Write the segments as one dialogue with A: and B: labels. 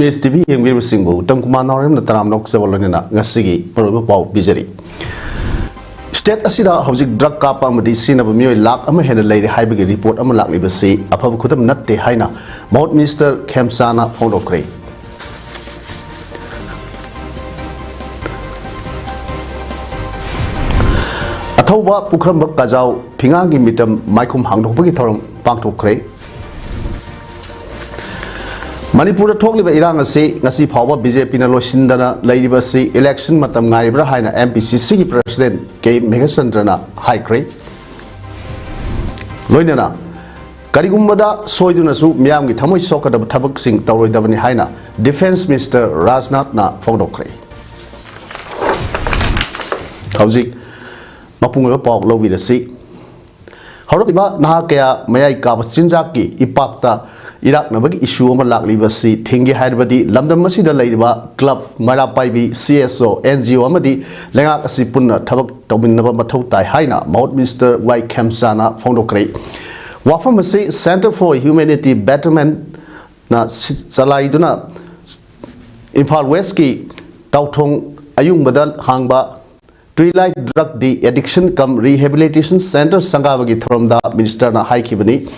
A: Miss TV Yamir Singbo, Tamkuman, the Taramnok Savolina, Nasigi, Pau Bizari. State Asida, Hosik drug kappa, medicine of a mule lak, I'm a head lady hybrid report, I'm a lak libasi, a pub could have not the Haina, Mount Mr. Kemsana, Fond of Cray. Atova Pukramba Kazao, Pingangi Mitam, Maikum Hangdopagitorum, Pangto Cray. Manipur talk about Iran say, Nasi Power BJP Nalosindana, Lady Basi, election Matam Naibra Haina, MPCC President, K. Megasandrana, High Cray. Loinana Karigumbada, Soidunasu, Miami, Tamu Soka, the Tabak Sing, Tauri Davani Haina, Defense Minister Raznatna, Fondo Cray. Howzik Mapunga Pog, low with the sea. Horoba Nahakea, Mayai Kabas Chinzaki, Ipakta. Iraq na bagi issue ama lakliba si thingi haibadi lamdam masida leiba club mara paibi CSO NGO amadi lengak asi punna thabak tawminnaba mathau tai haina Mount Mr. Y Kemsana fondokre wafam asi Center for Humanity Betterment na salaiduna Imphal West ki tauthong ayung badal hangba Twilight Drug Addiction cum Rehabilitation Center sangabagi thromda minister na haikibani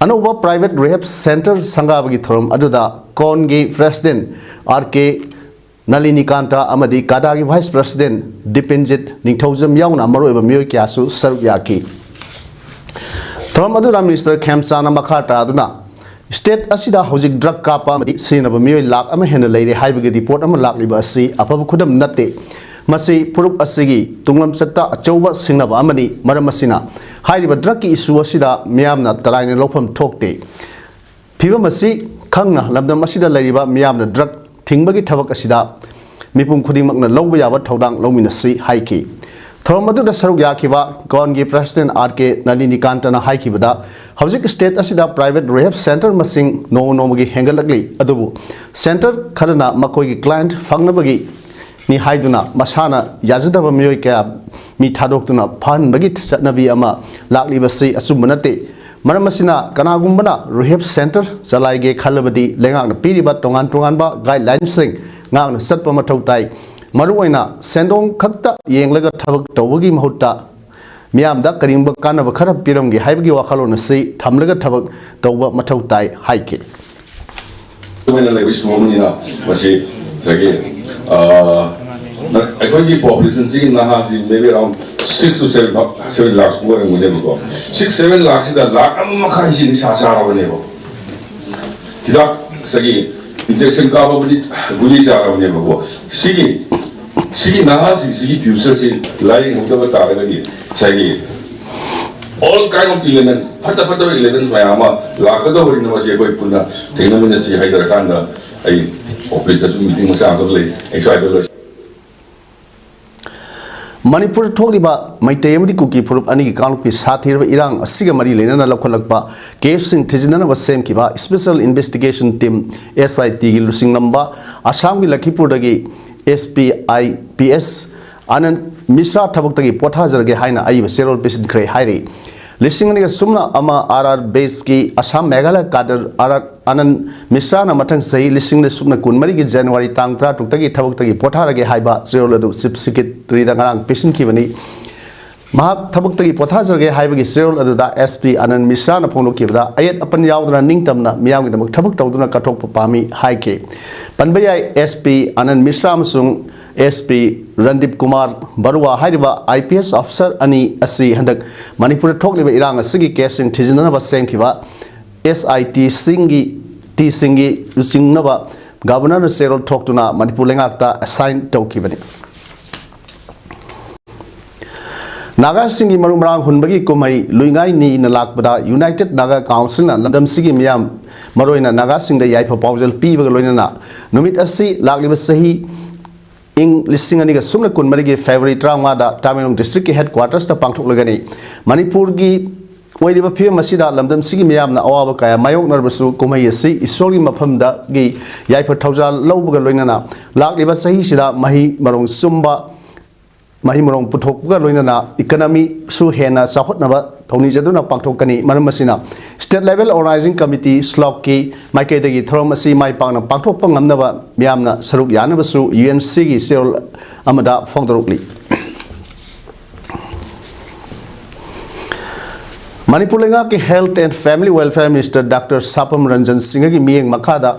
A: Anova Private Rehab Center Sangabagi Thorum Aduda Kongi President RK Nalini Kanta Amadi Kadagi Vice President Dipinjit Ningthozam Yauna Maroiba Myoy Kyasu Sarugyaki Thorum Adura Minister Kemsana Makhata Aduna State Asida Hosik Drug Kappa Madi Sinaba Myoy Lak Amahena Lady Haibagi Report Amalakliba Asi Apabukudam Nate Masi Purup Asigi Tunglam Sata Achoba Singnaba Amadi Maramasina Haiba drug issue Asida Miamna Tarine Lopam Tokte Piva Masi Kanga Labda Masida Laiba Miamna drug Tingbagi Tabak Asida Mipum Kudimakna Lowaya Todang Lominasi Haiki Thoromadu the Sarugyakiva Gongi President RK Nalini Kantana Haikibada Hosik State Asida Private Rehab Center Masing No Nomagi Hengalagli Adubu Center Karana Makogi Client Fangnabagi Ni Haiduna Masana Yazadaba Myoika Mi Tadokuna Pan Bagit Nabi Ama Lakli Basi Asumunate Maramasina Kanagumbana Rehab Center Salaige Kalabadi Lengang Piriba Tongan Tonganba Guidelines Sing Ngang Satpamatotai Maruina Sendong Kakta Yanglaga Tabak Tawagi Mahuta Miamda Karimba Kana Bakara Piramgi Haibagi Wakalo Nasi Tamlaga Tabak Tawa Matautai Haike.
B: I population in Naha maybe around 6 to 7 lakhs more than 6-7 lakhs is the lakh Amakai in Sasha of Nebo. Hidak Sagi injection probably Gulisa of Nebo. Sigi Nahas, Sigi Pusas lying over Tagadi, Sagi. All kind of elements, Patapata elements, Mayama, Lakado in the Masiko Puna, Tenaminasi Hydrakanda, I office meeting was out of late, and tried to
A: Manipur Toliba, my Tayamdi cookie for any Kanupi Satir Irang, a Sigamari Lena Lokalakba, gave Sing Tizana was same Kiba, Special Investigation Team, SIT Lusing number, Asami Lakipurdagi, SPIPS, Anan Misra Tabutagi, Potazar Gehaina, I was 0% Cray Hari. Listening to Sumna Ama RR Baski, Assam Megala Kader, Anan Misrana Matan say, listening to Sumna Kunmari January Tangra to Taki Tabutaki, Potarage Haiba, Zero Sipsikit, Ridangarang, Pisin Kivani, Mahak Tabutaki, Potazage Haibagi, Zero da SP, Anan Misrana Ponokivda, Ayat upon Yaudra Ningtamna, Miam with the Tabutuna Katok Pami, Haike, Panbaya SP, Anan Misram SP Randip Kumar Barua Haiba IPS officer Ani Asi Handak Manipur talk about Iran a Sigi case in Tizana was same Kiva SIT Singi T Singi Singnova Governor Serol talk to na Manipur Langata assigned Tokibani Naga Singi Marumrang Hunbagi Kumai Luingai ni Nalakbada United Naga Council and Ladam Sigi Miam Maroina Naga Sing the Yaipa Powell P. Loina Numit Asi Laglibasahi In listing a nigga Sumna Kunmarigi February Tramada Tamilong District Headquarters the Pangtok Lagani Manipurgi Wadiba Pia Masida Lamdam Sigimiam na Awabakaya Mayok Narbasu Kumayasi Isori Mapamda Gi Yaipa Tauza Lobuga Loinana Lakliba Sahishida Mahi Marong Sumba Mahi Marong Putokuga Loinana Economy Su Hena Sahot Nava thongni jaduna pangthokani maram asina state level organizing committee slok ki maike dagi thorom asi mai pangna pangthokpa ngamnaba miyamna saruk yanabasu UNC gi sel amada phongdorukli Manipur lenga ki health and family welfare minister Dr. Sapam Ranjan Singh gi miyeng makhada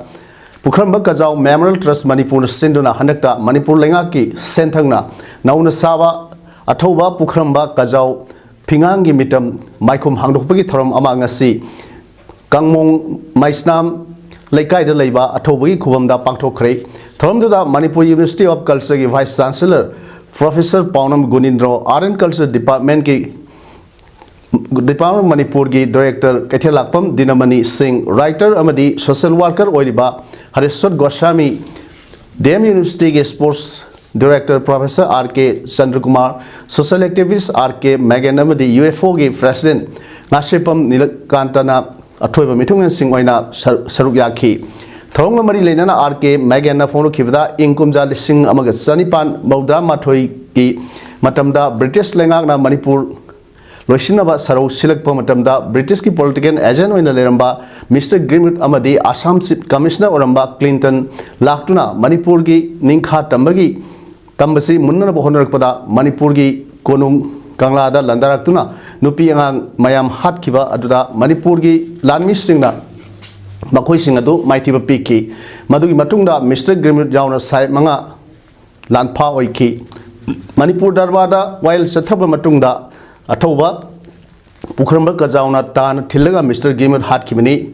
A: Pukramba Kazau Memorial Trust Manipur Sinduna Hanakta Manipur lenga ki senthangna nauna sawa athoba Pukramba Kazau Pingang gi mitam maikum hangdokpagi thorom ama ngasi Kangmong Maisnam Laikai da leiba athoba gi khubamda pangthokre thorom da Manipur University of Culture gi Vice Chancellor Professor PAODAM Gunindro Art and Culture Department ki Department Manipur ki Director Kethelakpam Dinamani Singh Writer amadi Social Worker oiriba Hariswat Goswami DM University ki Sports Director Professor R.K. Chandrakumar Social Activist R.K. Megan amadi UFO ki President Ngasipam Nilakantana Athoiba Mithungan Singh oina saruk yakhi Thorong amari leinana R.K. Megan na phone khibda ingkumja lising amaga sanipan maudra mathoi ki matamda British lengak na Manipur Loisinaba Sarau Silak Pomatamda, British ki political agent in the Leramba, Mr. Grimwood Amadi, Assam Chief Commissioner Oramba, Clinton, Laktuna, Manipurgi, Ninkha Tambagi, Tambasi, Munana Honorpada, Manipurgi, Konung, Kanglada, Landaraktuna, Nupiang, Mayam Hatkiva, Aduda, Manipurgi, Lanmi Singna, Makoi Singadu, Mighty Piki, Madugi Matunda, Mr. Grimwood Jauna Sai Manga, Lanpa Oiki, Manipur Darwada, while Satrapa Matunda, Athoba Pukramba Kazauna Tan Tilaga Mr. Gimut Hatkimini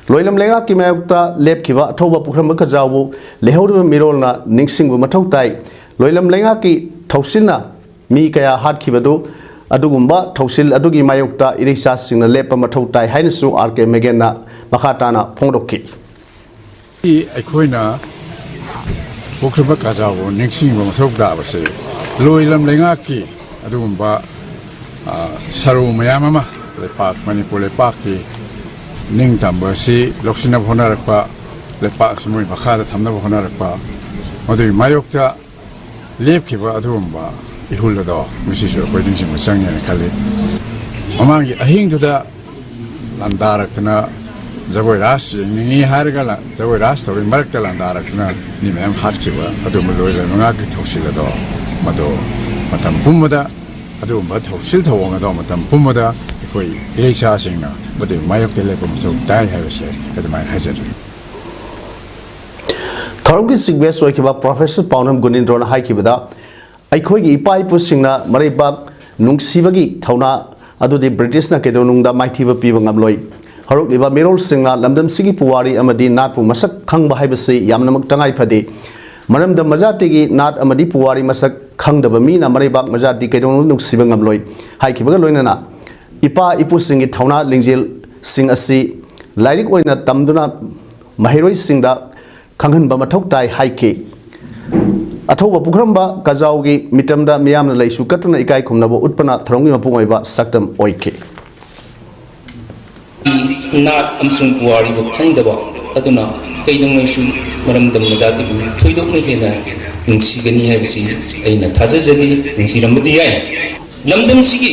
A: Loilam Lenga Kimayukta Lepkiva Athoba Pukramba Kazawu Lehodu Mirolna Ningsing Matautai Loilam Lenga Ki Tausina Mikaya Hatkibadu Adugumba Tausil Adugi Mayukta Irisa Sing Lepa Matautai Hainisu Arke Megena Makatana Pondoki
C: Equina Pukramba Kazawu Ningsing Matauta Loilam Lenga Ki Adugumba Saru Mayamama, the park, Manipur Parki, Ning Tambasi, Loxina Honarapa, the park, Sumui Bakada, Tamna Honarapa, or the Mayokta, Lepkiva Adumba, Ihulado, Mrs. Wedding Sang and Kali. Among a hing to the Landaratana, Zawaras, Ni Hargala, Zawaras, or Marka Landaratana, Nimam Hatkiva, Adumalo, Naki Tosilado, Mado, Matam Pumada. Adu matho siltho wanga do matam pumada koi ilecha singna bade mayok tele pum so dai haise kadmai hajar
A: Thorongki Sigwes Oikiba Professor PAODAM Gunindro na haikibada Aikhoigi ipai pusingna Maribak Nungsibagi Thauna Adudi British na kedonungda maithiba piba ngamloi Haruk liba Mirol Singna Lamdam Sigi Puwari amadi Natpu Masak Khangba haibasi yamnamak tangai phade Maramda Majatigi Nat amadi Puwari Masak Khangdaba Mina Maribak Majati Kedong Nuksiba ngamloi haikibaga loinana Ipa Ipusingi Thauna Lingjil Sing Asi Lairik oina tamduna Mahiroi Singda Khanghanba Mathoktai haiki Athoba Pukramba Kazaugi Mitamda Miyamna Leisu Katuna Ikai Kumnabo Utpana Throngi Mapungoiba Saktam Oike
D: Nat Amsung Puwari Khangdaba Atuna Kedongishu Maramdam Majati Thoidokna Hena Nungsigani Habsi Aina Tazajadi Nungsiramadi Yai Lamdam Sigi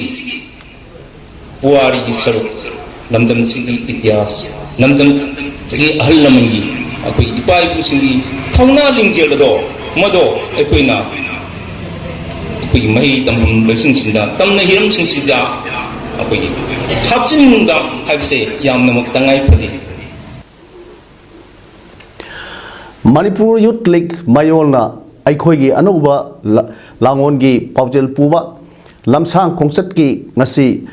D: Puari Saru Lamdam Sigi Itias Lamdam Sigi Ahalamangi Api Ipai Pusingi Tauna Lingjelo Mado Epina Api Mahi Tam Basing Sinda Tamna Hiram Singsida Api Hapsin Nungam Habse Yam Namak Tangai Padi
A: Manipur Youth League Mayolna Aikhoigi Anuba Langongi Paujel Puba Lamsang Kongsatki Ngasi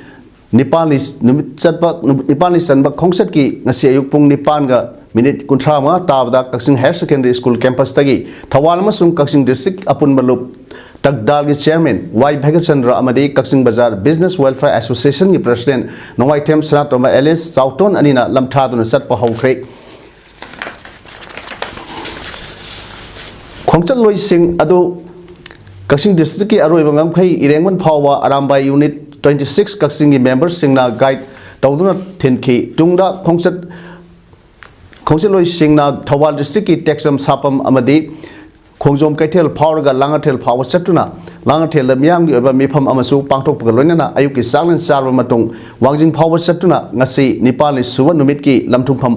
A: Nipanis Nipanis Sanba Kongsatki Ngasi Ayukpung Nipanga Minute Kuntrama Tabda Kaksing Higher Secondary School Campus Tagi Tawalamasung Kaksing District Apun Malup Tagdalgi Chairman Y Bhagachandra Amadi Kaksing Bazar Business Welfare Association ki President Nongwai Tem Sanatoma Alice Sauton Anina Lamthaduna Satpa Hawkre Khongchat Loi Sing Adu Kaksing District ki Aroi Bangam Khai Irengwan Phawa Arambai Unit 26 Kaksing members Singna Guide Tawduna Thinki Tungda Khongchat Loi Singna Thawal District ki Texam Sapam Amadi Khongjom Kaitel Power ga Langatel Power Satuna ꯂꯥꯡꯊꯦꯜ ꯃꯤꯌꯥꯝꯒꯤ ꯑꯣꯏꯕ ꯃꯤꯐꯝ ꯑꯃꯁꯨ ꯄꯥꯡꯊꯣꯛꯄꯒ ꯂꯣꯏꯅꯅ ꯑꯌꯨꯛꯀꯤ ꯆꯥꯛꯂꯦꯟ ꯆꯥꯔꯕ ꯃꯇꯨꯡ ꯋꯥꯡꯖꯤꯡ ꯐꯥꯎꯕ ꯆꯠꯇꯨꯅ ꯉꯁꯤ ꯅꯤꯄꯥꯜꯅꯤ ꯁꯨꯕ ꯅꯨꯃꯤꯠꯀꯤ ꯂꯝꯊꯨꯡꯐꯝ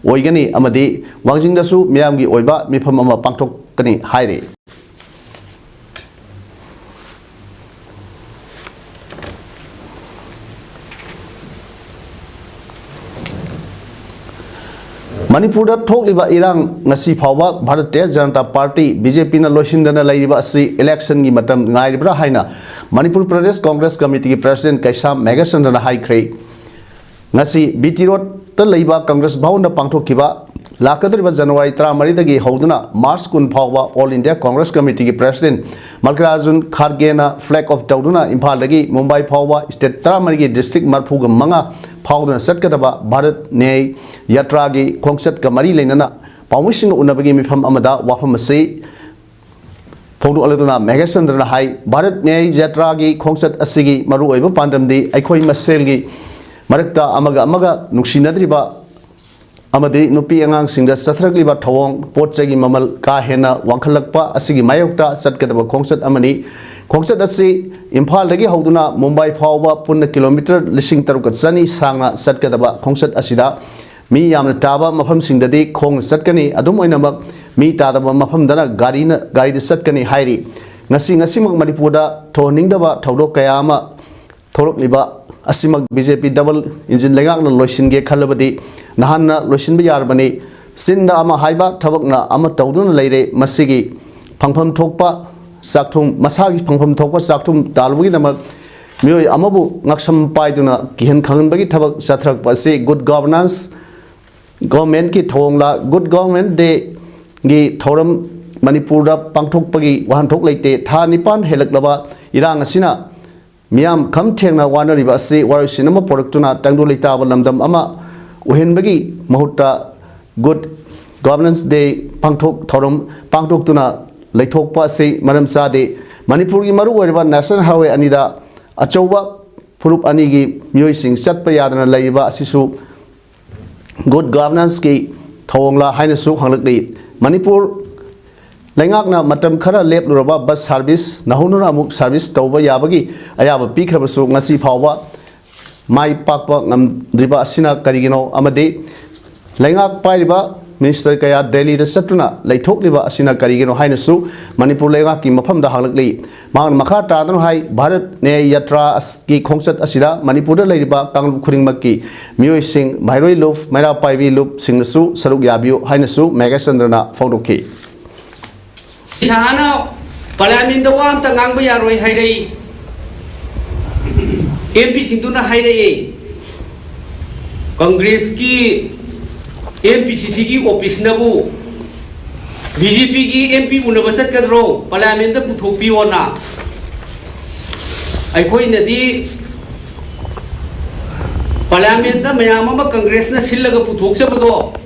A: ꯑꯣꯏꯒꯅꯤ ꯑꯃꯗꯤ ꯋꯥꯡꯖꯤꯡꯗꯁꯨ ꯃꯤꯌꯥꯝꯒꯤ ꯑꯣꯏꯕ ꯃꯤꯐꯝ ꯑꯃ ꯄꯥꯡꯊꯣꯛꯀꯅꯤ ꯍꯥꯏꯔꯤ Manipurda thokliba irang ngasi phawba Bharatiya Janata Party BJP na loisindana lairiba asi election gi matam ngairibra haina Manipur Pradesh Congress Committee ki President Kaisam Megasandana haikhrei ngasi BT Road ta leiba Congress Bhawan da pangthokkiba lakadriba January 13 dagi hoduna March kun phawba All India Congress Committee ki President Mallikarjun Kharge na flag of Tauduna Imphal dagi Mumbai phawba State 13 gi District Marphuga manga phawduna satkadaba Bharat Nyay Yatra gi khongchat ka mari leinana pawmising unabagi mifam amada wafam ase phawdu aladuna Megasandana hai Bharat Nyay Yatra gi khongchat asigi maru oiba pandamdi aikhoi masel gi marakta amaga nuksinadriba amadi nupi angang singda sathrakliba thawong potchagi mamal ka hena wangkhalakpa asigi mayokta satkadaba khongchat amani khongchat asi Imphal dagi hoduna Mumbai phawba punna kilometer lising taruk chani sangna satkadaba khongchat asida mi yamna taba mafam singdadi khong satkani adum oinamak mi tadaba mafam dana gari de satkani hairi ngasi mak Manipurda thoningdaba thodok kayama thorokliba asimak BJP double engine lengakna loisinge khalabadi nahanna loisinba yarbani sinda ama haiba thabakna ama tawduna leire masigi phangpham thokpa sakthum masagi phangpham thokpa sakthum dalbugi namak mioi amabu ngaksam paiduna kihen khanganbagi thabak sathrakpa se good governance government ki thongla good government de gi thoram Manipurda pangthokpagi wahanthok leite tha nipan helaklaba irang asina Miam kam thengna wanariba ase warisinama produktuna tangdu leitaba lamdam ama uhenbagi mahutta good governance day pangthok thorum pangthoktuna leithokpa ase maram sade Manipur gi maru oriba national highway anida achauba furup ani gi mioi sing chatpa yadana leiba asisu good governance ki thongla haina su hanglakli Manipur Lengakna matam khara lep luraba bus service nahunura amuk service tawba yabagi ayaba pikhrabasu ngasi phawba mai pakpa ngamdriba asina karigino amade lengak pairiba minister kaya Delhi da satuna leithokliba asina karigino hainasu Manipur lengak ki mafam da hanglakli mang makha tadanu hai Bharat Nyay Yatra ki khongchat asida Manipur da leiriba kanglu khuringmakki mioi sing mairoi luf maira paibi lup singnasu saruk yabiu hainasu Megasandrana phawdokhi
E: Sana Parliament the one the Nangba Roi Haidai MP Sinduna Haidai Congress ki MPCC ki office nabu BJP ki MP unabasat kadro Parliament the Puthopi ona Aikoi nadi Parliament the Mayama Congress na Silaga Puthok sabado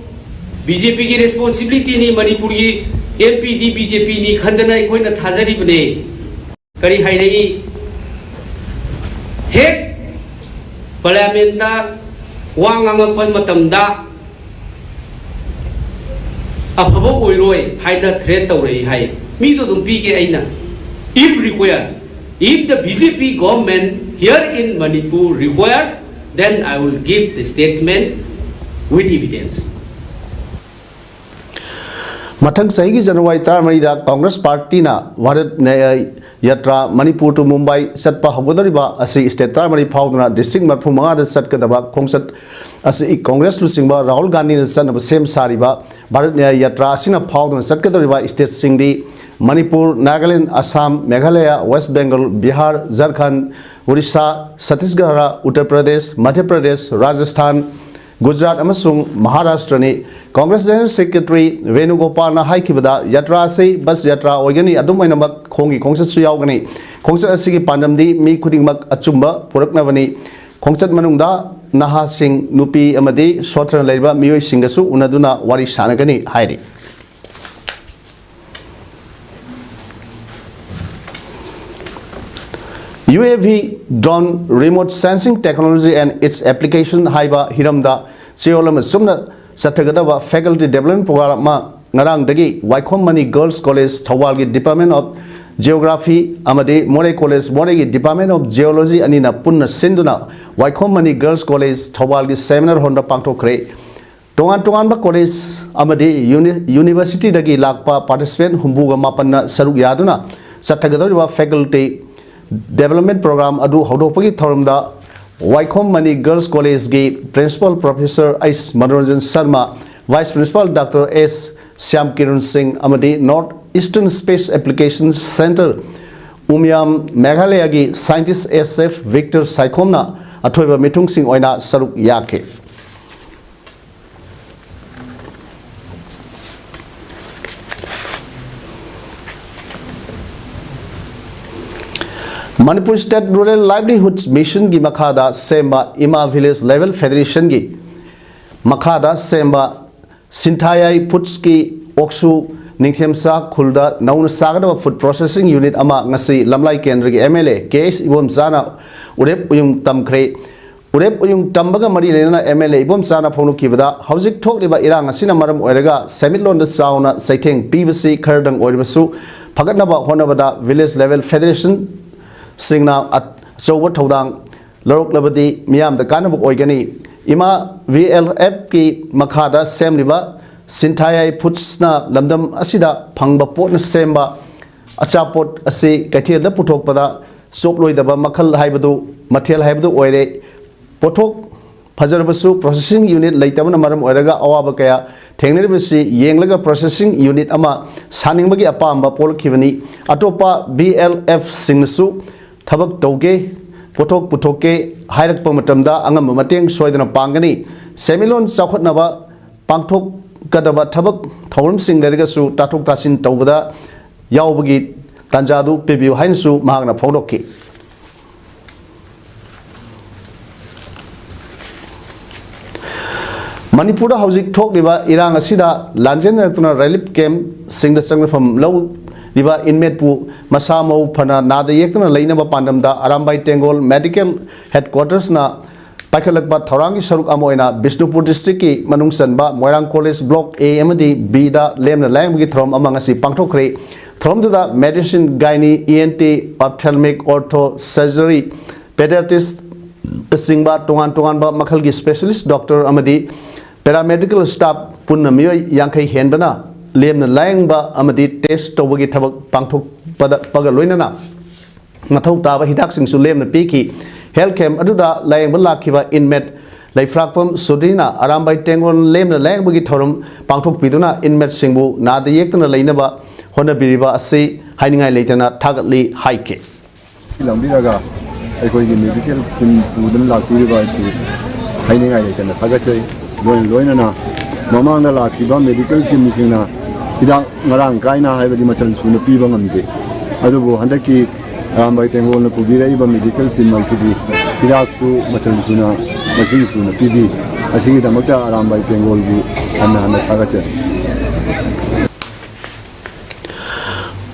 E: BJP ki responsibility ni Manipur ki MPD BJP ni khandana ikhoina thajari bane kari hairei hek parliament da wangangakpan matamda afabo oiroi haina threat tawrei hai mi do dum pi ke aina if required if the BJP government here in Manipur required then I will give the statement with evidence
A: Mathang sahi January 13 da Congress Party na Bharat Nyay Yatra Manipur to Mumbai satpa hobodariba asi state 13 phawduna district marphu manga da satkadaba khongchat asi Congress lusingba Rahul Gandhi na sanaba sem sariba Bharat Nyay Yatra asina phawduna satkadariba state singdi Manipur Nagaland Assam Meghalaya West Bengal Bihar Jharkhand Odisha Chhattisgarh Uttar Pradesh Madhya Pradesh Rajasthan Gujarat amasung Maharashtra ni Congress General Secretary Venugopal na haikibada yatra se bus yatra oigani adumainamak khongi khongchat su yaugani khongchat asigi pandamdi mi khudingmak achumba puraknabani khongchat manungda naha sing nupi amadi shortran leiba mioi singasu unaduna wari sanagani hairi UAV drone remote sensing technology and its application haiba hiramda cheolama sumna sathagadaba faculty development program ma ngarang dagi Waikhom Mani Girls College Thawal gi Department of Geography amadi More College More gi Department of Geology anina punna sinduna Waikhom Mani Girls College Thobal gi seminar honda pangthokre tongan ba college amadi university dagi lakpa participant humbuga mapanna saruk yaduna sathagadoriba faculty development program adu hodopagi thoramda Waikhom Mani Girls College gi Principal Professor Ais Manoranjan Sharma, Vice Principal Dr. S. Syam Kiran Singh amadi North Eastern Space Applications Center Umyam Meghalaya gi Scientist SF Victor Saikhomna athoiba mitung sing oina saruk yake. Manipur State Rural Livelihoods Mission gi makhada semba Ima Village Level Federation gi makhada semba Sintayai Puts ki Oksu Ningthemsa Khulda Nauna Sagada Food Processing Unit ama ngasi Lamlai Kendra gi MLA case ibom zana urep uyung tamkre urep uyung tambaga mari lena MLA ibom zana phonu kibada housing thok liba irang asina maram oiraga semilon da sauna saitheng PVC khardang oiribasu phagatnaba honabada Village Level Federation Singna at Sobat Todang Lorok Labadi Miam the Kanabuk Oigani Ima VLF ki Makada Semliba Sintayai Putsna Lamdam Asida Pangba Pot Semba Achapot Asi Katir the Putok Pada Soploi the Makal Haibadu Material Haibdu Oire Potok Pazarbasu Processing Unit Laitaman Maram Oiraga Awabakaya Tengribasi Yenglaga Processing Unit Ama Saningmagi Apamba Pol Kivani Atopa BLF Singsu Tabak Toge Potok Putoke Hairak Pamatamda Angam Mateng Soidana Pangani Semilon Sakotnava Pangtok Kadaba Tabak Torum Sing Legasu Tatok Tasin Tobada Yaubagi Tanjadu Pibu Hainsu Magna Podoki Manipur Housing Talk Liba Irang Asida Lanjan Relief Camp Sing the Sangre from Low Liba inmate pu Masamo Pana Nada Yekana Lainaba Pandamda Arambai Tengol Medical Headquarters na Paikalakba Thorangi Saruk Amoina Bishnupur District ki Manungsanba Moirang College Block A MD B da Lemna Language Throm amangasi Pangtokre Throm to the Medicine Gynae ENT Ophthalmic Ortho Surgery Pediatrist Singba Tongan ba Makhalgi Specialist Doctor Amadi Paramedical Staff Punna Mioy Yankai Henbana Lemna Langba Amadi Test Tobagi Tabak Pangtok Pagaloinana Matok Taba Hidaxing Sulem the Piki Health Camp Aduda Lang Balakiba Inmet Laifrakpum Sudina Arambai Tengon Lem the Langbagi Torum Pangtok Piduna Inmet Singbu Nada Yektana Lainaba Honda Biriba Asi Hidingai Latana Tagatli Hike
F: Lambiraga Equity Medical Pudan Lakiba Hidingai Latana Tagase Loinana Mamanda Lakiba Medical Kimishina Ida Marang Kaina Havadi Machan Suna Pibangamde Adubu Handaki Arambai Tengon Pubira Medical Team Malkidi Iraku Machan Suna Machine Suna PD Asi the Mata Arambai Tengolbu and Tagase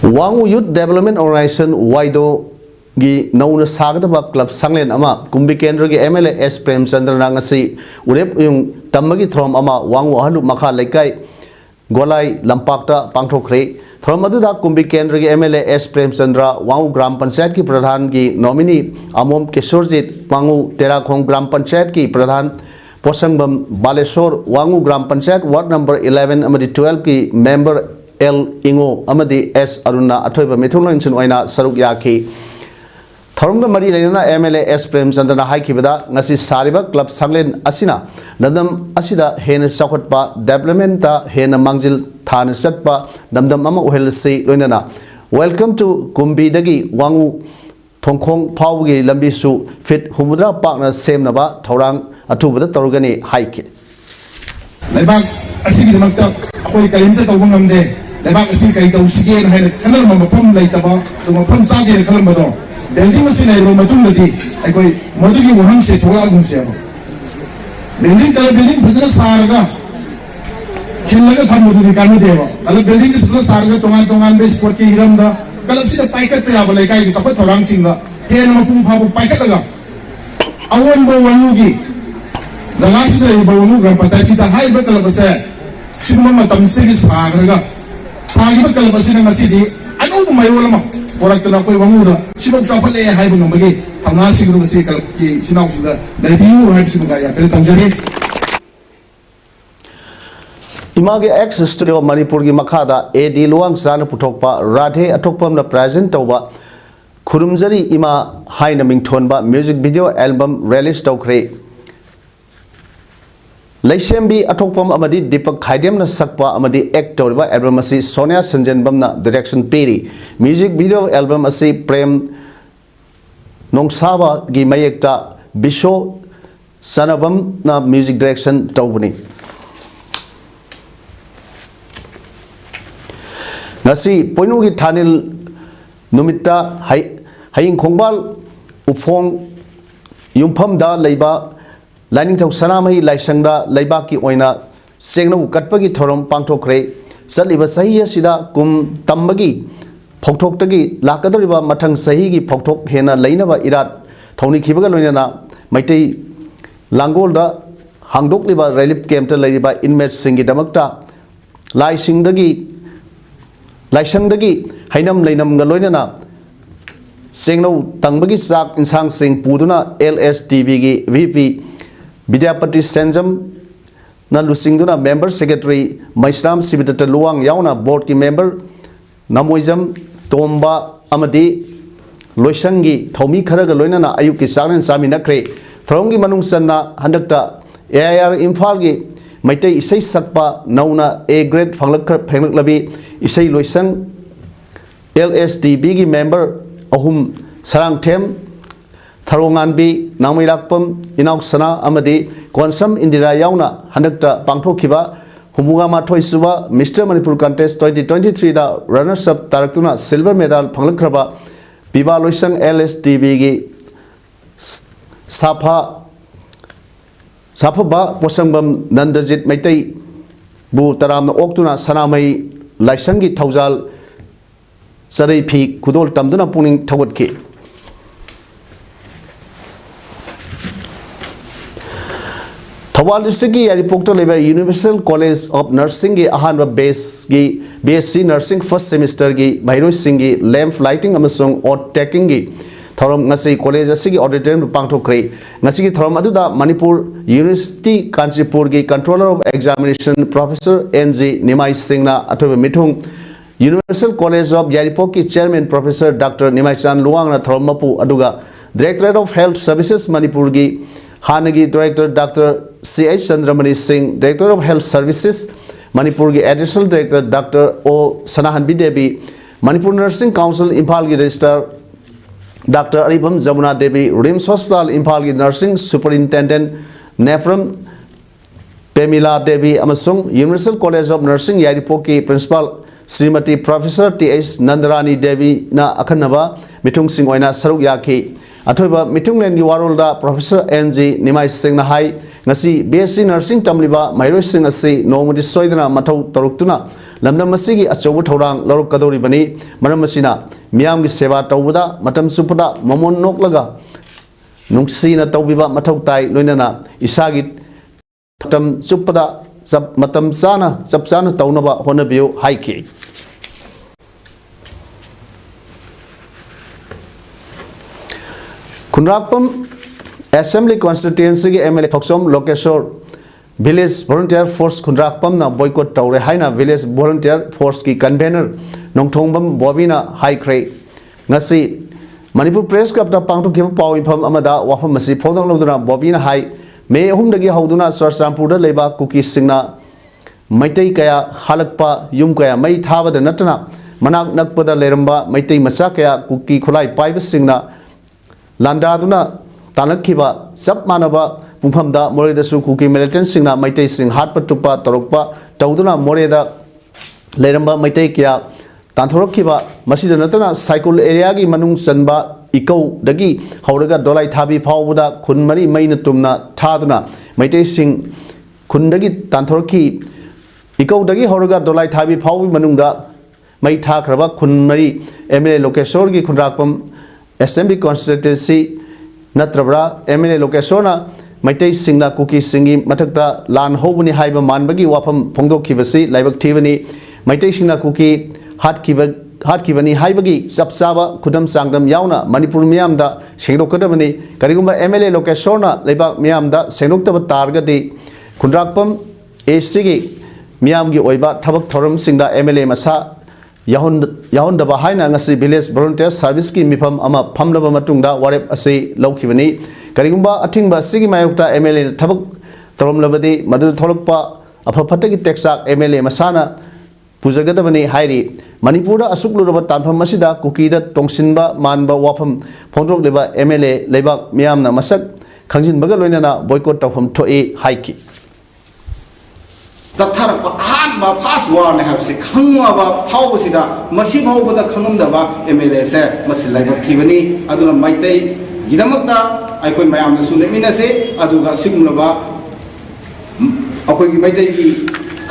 A: Wangu Youth Development Organization Waido gi Nauna Sagataba Club Sanglen Ama Kumbi Kendra gi MLA S Prem Chandra Nangasi Urep yung Tamagi Throm Ama Wangu Halu Makha Lekai Golai Lampakta Pangthokre Throm Aduda Kumbi Kendra gi MLA S Prem Chandra Wangu Gram Panchayat ki Pradhan gi nominee Amom Kishorjit Wangu Terakhong Gram Panchayat ki Pradhan Posangbam Balesor Wangu Gram Panchayat Ward number 11 amadi 12 ki member L Ingo amadi S Aruna Athoiba Mithulon Chin Oina Saruk Yaki Thorumga Mari Lena MLA S Prem Chandra Haikibada Ngasi Sariba Club Sanglen Asina Nadam Asida Hena Sakotpa Development ta Hena Mangjil Than Satpa Namdam Mama Uhelsi Loinana Welcome to Kumbi Dagi Wangu Tongkong Paugi Lambisu Fit Humudra Partner Same Naba Torang Atubada Torgani Haiki
G: Lebak Asigi the Makta Akoi Kalimta Tobungamde Lebak Asika Usigi and had a color Mapum Laitaba, the Mapum Sagi and Kalamado. Building was in a room at Tumadi, I go Modugi Wuhanse to Agunsia. Building the building Pudra Sarga Kilaga Tamu the Kanadeva. Other buildings is the Sarga Tomatongan base for Kiramda, Kalapsi Pika Piabaleka is a Torang singer, Ten Mapum Papu Pikataga. I won't go Wanugi. The last day Bawanuga, but that is a high battle of a set. Shimama Tamstig is Saga. Saga Kalabasina City. I know my Olama. ꯄꯣꯔꯛꯇꯅ ꯑꯩꯈꯣꯏ ꯋꯥꯡꯉꯨꯗ ꯁꯤꯐꯥꯎ ꯆꯥꯎꯈꯠꯂꯛꯑꯦ ꯍꯥꯏꯕ ꯉꯝꯕꯒꯤ ꯊꯧꯅꯥꯁꯤꯡ ꯑꯗꯨ ꯉꯁꯤ ꯀꯂꯕꯀꯤ ꯏꯆꯤꯟ ꯏꯅꯥꯎꯁꯤꯡꯗ ꯂꯩꯕꯤꯌꯨ ꯍꯥꯏꯕꯁꯤꯃꯒ appeal ꯇꯧꯖꯔꯤ
A: इमागे x studio Manipur की मखादा एडी लुआंग साना पुथोकपा राधे अथोकपम प्रेजेंट तौबा खुरुमजरी इमा हाइन मिंगथोनबा म्यूजिक वीडियो एल्बम रिलीज तौखरे लैसेम्बी अथोकपम अमदी दीपक खाइदेमना सकपा अमदी एक्ट तौरिबा एल्बम असी सोनिया संजनबमना डायरेक्शन पेरी म्यूजिक वीडियो एल्बम असी प्रेम नोंसाबा की मयेक्ता बिशो सनबमना म्यूजिक डायरेक्शन तौबनी ngasi poinu gi thanil numita haying khongbal ufong yumpham da leiba lining thau sanamai laisangda leiba ki oina sengna ukatpa gi thorom pangthokre saliba sahi asida kum tambagi phokthok tagi lakadoriba mathang sahi gi phokthok hena leinaba irat thoni khibaga loinana maitai langol da hangdok liba relief camp ta leiba inmates singi damakta lai singdagi लाइसंगदगी हैनम लेनम गलोइनना सेंगनो तंगबगी चाक इंसांग सिंग पुदुना LSTB की VP Vidyapati सेंजम ना लुसिंगदुना member secretary Maisnam सिबिदत Luwang यावना board की member नमोइजम तोम्बा अमदी लोइसंगी थौमी Kharag लोइनना अयुक की सागन सामी नखरे थरोंगी मनुंग सन्ना हंदकता AIR Imphal की मैते इसै सकपा नौना A grade फंगलबी इसै लोइसंग LSTB की मेंबर अहुम सरंगथेम थरोंगानबी नामैलाकपम इनाउ सना अमदी कोनसम इंदिरा यावना हंदकता पांथोखिबा हुमुगा माथोय सुबा मिस्टर मणिपुर कंटेस्ट 2023 दा रनर्स अप तारक्तुना सिल्वर मेडल फंगलखरबा बिबा लोइसंग LSTB की साफबा पोसंगबम नंदजित मैतै बु तराम ओक्तुना सनामई लाइसंगी थौजाल सरै फी खुदोल तमदुना पुनिंग थवतके थौबाल डिस्ट्रिक्ट की यारिपोक्ट लेबा यूनिवर्सल कॉलेज ऑफ नर्सिंग की अहानब बेस की BSc नर्सिंग फर्स्ट सेमिस्टर की भाइरोइ सिंह की लैम्प लाइटिंग अमसुंग ऑट टेकिंग की थौरम ngasi कॉलेज असगी ऑडिटोरियम पांगथोखरे ngasi की थौरम अदुदा मणिपुर यूनिवर्सिटी कांचीपुर की controller of examination professor NG Nimai Singh ना अथवा मिथुंग यूनिवर्सल कॉलेज ऑफ यारिपोक की चेयरमैन प्रोफेसर डॉक्टर निमाई चान लुवांग ना थौरम मपु अदुगा directorate of health services Manipur की हानगी director doctor CH Chandramani Singh director of health services Manipur की additional director doctor O Sanahanbi Devi Manipur nursing council Imphal की registrar doctor Aribam Jamuna Devi RIMS hospital Imphal की नर्सिंग सुपरिंटेंडेंट नेफ्रम पेमिला देवी अमसुंग universal college of nursing Yairipok की principal Shrimati professor TH Nandarani Devi ना अखनबा मिथुंग सिंह ओइना सरुक याखी अथोबा मिथुंगलेन की वारोलदा प्रोफेसर NG निमाई सिंह ना high ngasi BSc nursing tamliba mairoi sing asi nomudi soidana mathau tarukuna lamdam masigi achobu thorang loruk kadori bani maram masina miyam gi seva tawbuda matam supada mamon noklaga nungsina tawbiba mathau tai loinana isagi tam supada sab matam sana sabsana tawnaba honabiu haiki kunrakpam Assembly constituency की MLA Thoksom Lokeshwar village volunteer force Khundrakpam ना boycott तौरे हाइना village volunteer force की convener Nongthongbam Bobina हाइक्रे ngasi Manipur press club ता पांगथोखिबा पाव इफम अमदा वाफम मसी फोदोंग लौदुना बॉबीना high मे अहुमदगी हौदुना सरसामपुरदा लेबा cookie सिंगना Meitei कया हालकपा युम कया मै थाबदा नटना मनाक नकपदा लेरंबा मैतै मचा कया कुकी खुलाई पाइब सिंगना लांदादुना तानखिबा सब मानबा पुंफमदा मोरेदसु कुकी मिलिटेंट सिंगना मैतै सिंग हाटपा टुपा तरोकपा तौदुना मोरेदा लेरंबा मैतै किया तांथोरखिबा मसिदा नतना साइकल एरिया की मनुंग चनबा इकौ दगी हौरगा दोलाई थाबी फावबदा खुनमरी मैना तुमना थादुना मैतै सिंग खुनदगी तांथोरखि इकौ दगी हौरगा दोलाई थाबी फावबी मनुंगदा मै थाखरबा खुनमरी MLA लोकेश्वर की खुनराकपम Assembly constituency नत्रब्रा MLA लोकेश्वरना Meitei सिंगना cookie सिंगी मथक्ता लान होबनी हाइबा मानबगी वाफम फोंदोखिबसी लाइबक थीबनी मैतै सिंगना कुकी हाटखिबनी हाइबगी चपचाबा खुदम चांगदम यावना मणिपुर मियामदा सेंगदोकदबनी करिगुंबा एमएलए लोकेशोरना लेबाक मियामदा सेंगदोक्तब तारगदी खुंद्राकपम एसीगी मियामगी ओइबा थबक थोरम सिंगदा एमएलए मसा याहुंदबा हाइना ngasi village volunteer service की मिफम अमा फमलबा मतुंगदा वारेप असे लौखिबनी करिगुंबा अथिंगबा सिगी मायोक्ता एमएलए थबक तोरमलबदी मदु थोलकपा अफफटगी टेक्साक एमएलए मसाना पुजगदबनी हाइरी मणिपुर असुकलुरबा तानफम मसिदा कुकीदा तोंसिनबा मानबा वाफम फोंद्रोकलेबा एमएलए लेबाक मियामना मसक खंजिनबगा लोइनाना बॉयकॉट तौफम थोए हाइकी
H: चत्थरप अहानबा फास्ट वार ने हाबसे खंगबा फावसिदा मसि फावबदा खंगमदबा एमएलए से मसि लाइबक थिबनी अदुना माइतै गिदमकता आइकोइ मयामना सुलेमिनासे अदुगा सिगुलबा अखोइगी माइतै की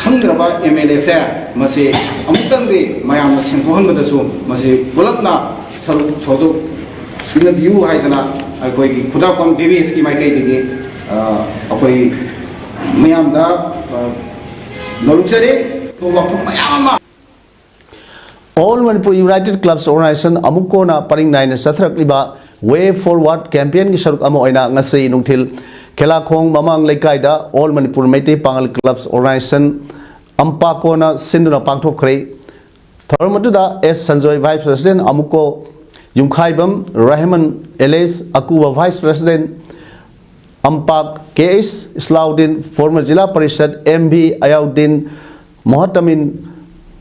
H: खंगद्रबा एमएलए से मसि अमुक्तंगदि मयामना सिंहोहनबदसु मसि बुलकना सोजो इन व्यू हाइदना आइकोइगी खुदाकम बीबीएस की माइतैदिगी अखोइ मयामदा
A: All Manipur United Clubs Organization Amukona Paring Nine Sathrakliba Way Forward Campaign ki saruk amo oina ngasi nungthil Kelakhong Mamang Lekaida All Manipur Meitei Pangal Clubs Organization Ampakona Sinduna Pangthokre Tharmatuda S Sanjoy Vice President Amuko Yumkhaibam Rahman Elis Akuba Vice President Ampak KS Islauddin former Jila Parishad MB Ayauddin Mohatamin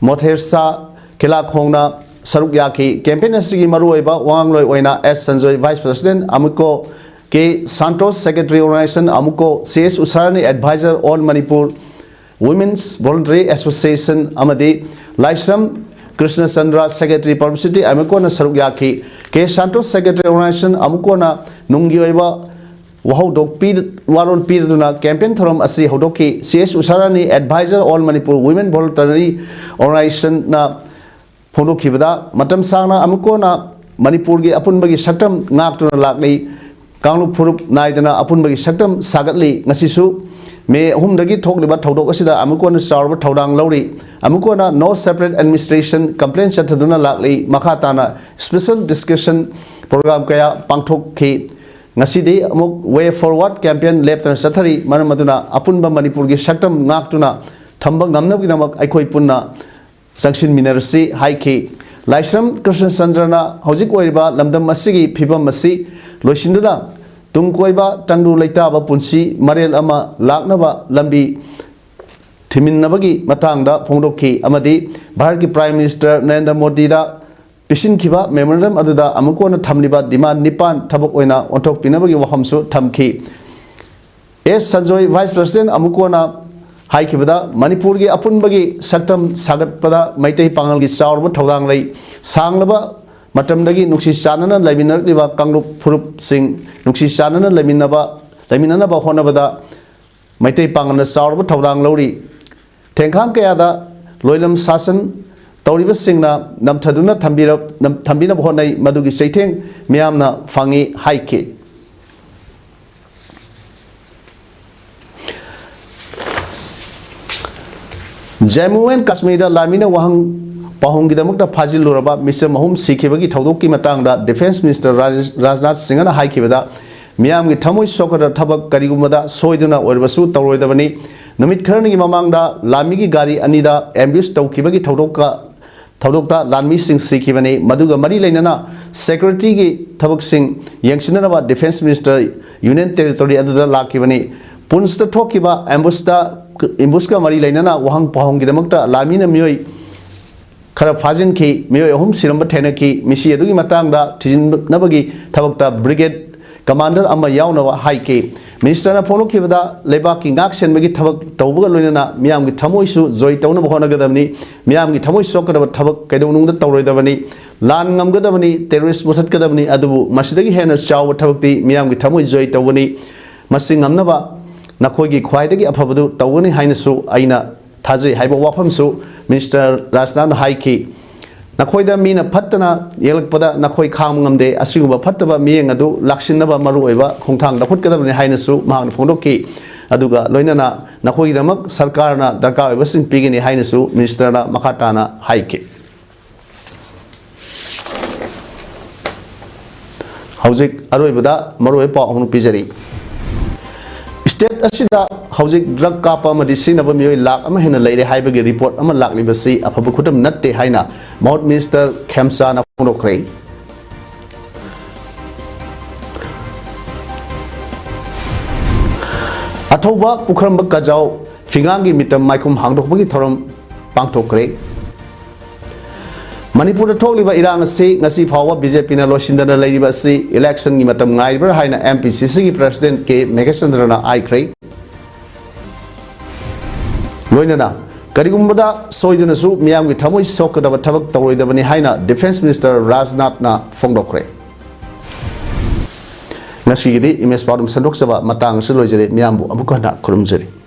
A: Mothersha Kelakhongna Saruk Yaki campaign asigi maruoiba wangloi oina S Sanjoy Vice President Amuko K Santos Secretary Organization Amuko CS Usarani Advisor All Manipur Women's Voluntary Association Amadi Laisam Krishna Chandra Secretary Publicity Amuko na Saruk Yaki K Santos Secretary Organization Amuko na Nungioiba Wahudok Waron Piduna campaign from Asi Hodoki CS Usarani Advisor All Manipur Women Voluntary Organization na Pondokibada Matam Sana Amukona Manipur gi Apunbagi Saktam Ngaptuna Lakli Kanglu Purup Naidana Apunbagi Saktam Sagatli Ngasisu Me Humdagi talk about Todok Asida Amukona Sarva Todang Lori Amukona No Separate Administration Complaints at Taduna Lakli Makatana Special Discussion Program Kaya Pangtok Ki Ngasidi amuk Way Forward Campaign Leptan Sathari Manamaduna Apunba Manipur gi Saktam Ngaptuna Thamba Ngamnabinamak Aikoi Punna Sanction Minersi Haiki Laisam Krishna Sandrana Hojik Waiba Lamdam Masigi Pipa Masi Loishinduna Tungkoiba Tangdu Laitaba Punsi Mariel Ama Laknaba Lambi Timinabagi Matangda Pondoki Amadi Bharati Prime Minister Narendra Modi da Pishin Kiba Memorandum Aduda Amukona Tamliba Demand Nipan Tabok Oina Ontok Pinabagi Wahamsu Tamki S Sanjoy Vice President Amukona Haikibada Manipur gi Apunbagi Saktam Sagat Pada Maitei Pangal gi Saurba Todang Lay Sanglaba Matamdagi Nuksi Sanana Laminar Liba Kanglup Purup Singh Nuksi Sanana Laminaba Honabada Maitei Pangal Saurba Todang Lori Tenkang Kayada Loilam Sasan Tauriba Singna Namtaduna Tambina Honai Madugi Saiteng Miamna Fangi Haike Jammu and Kashmir Lamina Wahang Pahongidamukta Fazil Luraba Mr. Mahum Sikibagi Taudoki Matanga Defense Minister Rajnath Singh Haikivada Miamgi Tamui Sokata Tabak Karigumada Soiduna Urbasu Tauroidavani Numit Kerni Mamanga Lamigi Gari Anida Ambush Taukibagi Taudokta Lanmi Singh Sikivani Maduga Mari Lainana Secretary Gi Tabak Singh Yangshinaba Defense Minister Union Territory Adada Lakivani Punsta Tokiba Ambuska Mari Lainana Wahang Pahongidamukta Lamina Mui Kara Fazin Ki Mui Hum Siramba Tenaki Misi Adugi Matanga Tijin Nabagi Tabakta Brigade Commander Ama Yaunava Haike Minister Apollo Kivada Lebaki Action Magi Tabak Tauba Luna Miam Tamoisu Zoy Tona Bohonagadamni Miam Tamois Soccer Tabak Kadunung the Tauridavani Lan Gamgadavani Terrorist Musat Kadavani Adu Masdagi Henna Chow Tabakti Miam Tamois Zoy Tawani Masing Amnava Nakogi Quaidagi Apabadu Tawani Hainasu Aina Tazi Haiba Wapamsu Minister Rasnan Haiki Nakoida Mina Patana Yelakpada Nakoi Kamgamde Asuba Pataba Miangadu Lakshinaba Marueva Kongtang the Putkadam Hainasu Mahang Pondoki Aduga Loinana Nakoidamak Sarkarna Daka Western Pigini Hainasu Minister Makatana Haike Hauzik aroibada maroi pa honu pijari state asida hauzik drug kapa medicine aba mioi lak ama hena leire haibagi report ama lak libasi afabu khutam natte haina Mount Minister Khamsa na phonokre Athoba pukram bakajau fingangi mitam maikum hangdokbagi thoram pangthokre Manipur thokliba irang se ngasi phawa BJP na losindana leiba se election gi matam ngaibar haina MPCC gi president ke Megasandra aikre loinana karigumbada soidana su miyam gi thamoi sokadaba thabak tawroidabani haina Defense Minister Rajnath na phongdokre ngasi gi di image PAODAM sandok saba matang se loijare miyambu amukana khurumjari